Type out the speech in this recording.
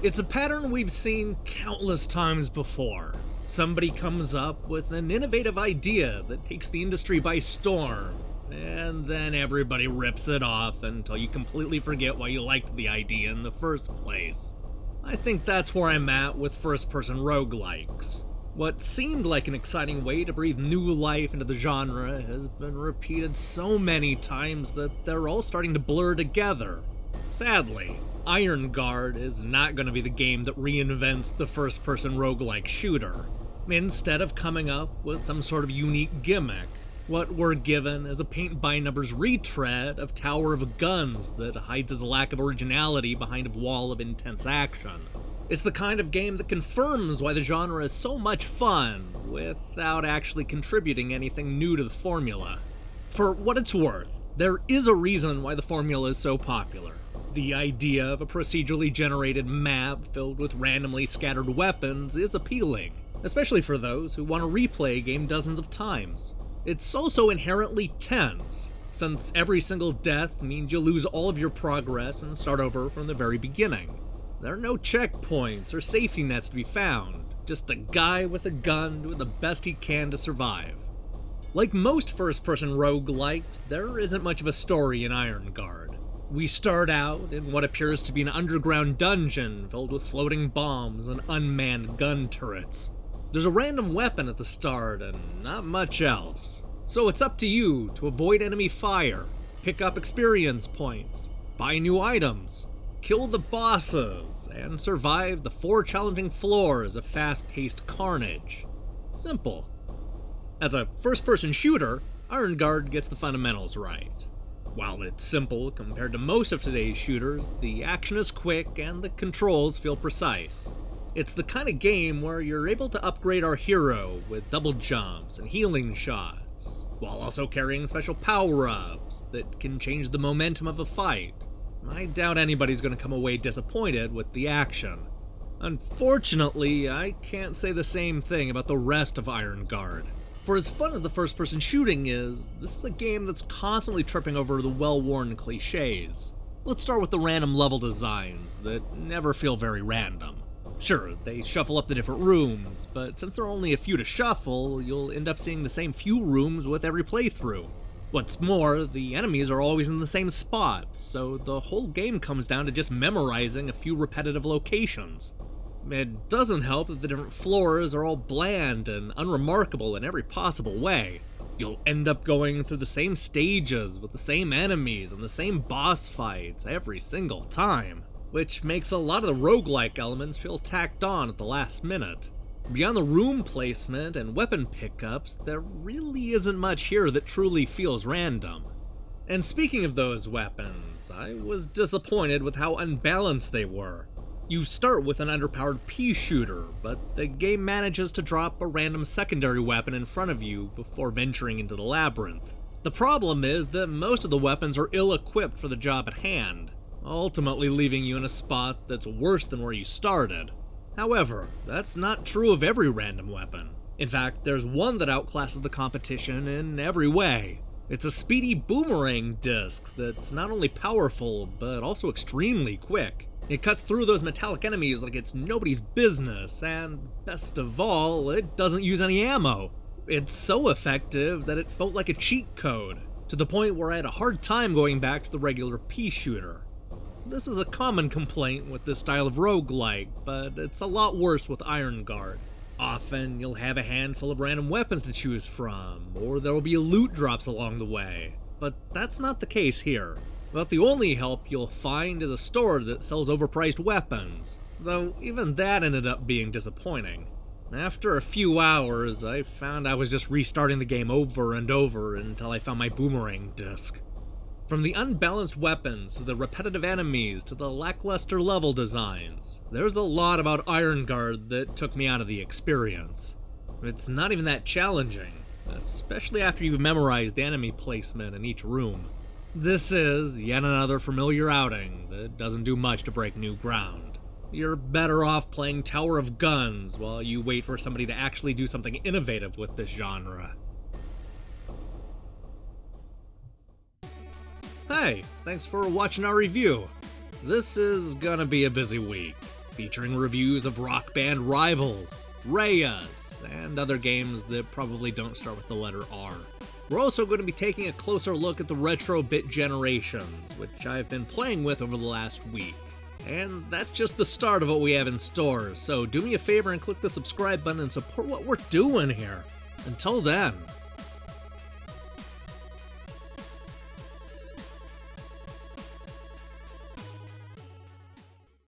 It's a pattern we've seen countless times before. Somebody comes up with an innovative idea that takes the industry by storm, and then everybody rips it off until you completely forget why you liked the idea in the first place. I think that's where I'm at with first-person roguelikes. What seemed like an exciting way to breathe new life into the genre has been repeated so many times that they're all starting to blur together. Sadly, Ironguard is not going to be the game that reinvents the first-person roguelike shooter. Instead of coming up with some sort of unique gimmick, what we're given is a paint-by-numbers retread of Tower of Guns that hides its lack of originality behind a wall of intense action. It's the kind of game that confirms why the genre is so much fun, without actually contributing anything new to the formula. For what it's worth, there is a reason why the formula is so popular. The idea of a procedurally generated map filled with randomly scattered weapons is appealing, especially for those who want to replay a game dozens of times. It's also inherently tense, since every single death means you lose all of your progress and start over from the very beginning. There are no checkpoints or safety nets to be found, just a guy with a gun doing the best he can to survive. Like most first-person roguelikes, there isn't much of a story in Ironguard. We start out in what appears to be an underground dungeon filled with floating bombs and unmanned gun turrets. There's a random weapon at the start and not much else. So it's up to you to avoid enemy fire, pick up experience points, buy new items, kill the bosses, and survive the 4 challenging floors of fast-paced carnage. Simple. As a first-person shooter, Ironguard gets the fundamentals right. While it's simple compared to most of today's shooters, the action is quick and the controls feel precise. It's the kind of game where you're able to upgrade our hero with double jumps and healing shots, while also carrying special power-ups that can change the momentum of a fight. I doubt anybody's going to come away disappointed with the action. Unfortunately, I can't say the same thing about the rest of Ironguard. For as fun as the first-person shooting is, this is a game that's constantly tripping over the well-worn cliches. Let's start with the random level designs that never feel very random. Sure, they shuffle up the different rooms, but since there are only a few to shuffle, you'll end up seeing the same few rooms with every playthrough. What's more, the enemies are always in the same spot, so the whole game comes down to just memorizing a few repetitive locations. It doesn't help that the different floors are all bland and unremarkable in every possible way. You'll end up going through the same stages with the same enemies and the same boss fights every single time, which makes a lot of the roguelike elements feel tacked on at the last minute. Beyond the room placement and weapon pickups, there really isn't much here that truly feels random. And speaking of those weapons, I was disappointed with how unbalanced they were. You start with an underpowered pea shooter, but the game manages to drop a random secondary weapon in front of you before venturing into the labyrinth. The problem is that most of the weapons are ill-equipped for the job at hand, ultimately leaving you in a spot that's worse than where you started. However, that's not true of every random weapon. In fact, there's one that outclasses the competition in every way. It's a speedy boomerang disc that's not only powerful, but also extremely quick. It cuts through those metallic enemies like it's nobody's business, and best of all, it doesn't use any ammo. It's so effective that it felt like a cheat code, to the point where I had a hard time going back to the regular pea shooter. This is a common complaint with this style of roguelike, but it's a lot worse with Ironguard. Often, you'll have a handful of random weapons to choose from, or there will be loot drops along the way, but that's not the case here. About the only help you'll find is a store that sells overpriced weapons, though even that ended up being disappointing. After a few hours, I found I was just restarting the game over and over until I found my boomerang disc. From the unbalanced weapons to the repetitive enemies to the lackluster level designs, there's a lot about Ironguard that took me out of the experience. It's not even that challenging, especially after you've memorized the enemy placement in each room. This is yet another familiar outing that doesn't do much to break new ground. You're better off playing Tower of Guns while you wait for somebody to actually do something innovative with this genre. Hey, thanks for watching our review. This is gonna be a busy week. featuring reviews of Rock Band Rivals, Reyes, and other games that probably don't start with the letter R. We're also going to be taking a closer look at the retro bit generations, which I've been playing with over the last week. And that's just the start of what we have in store, so do me a favor and click the subscribe button and support what we're doing here. Until then,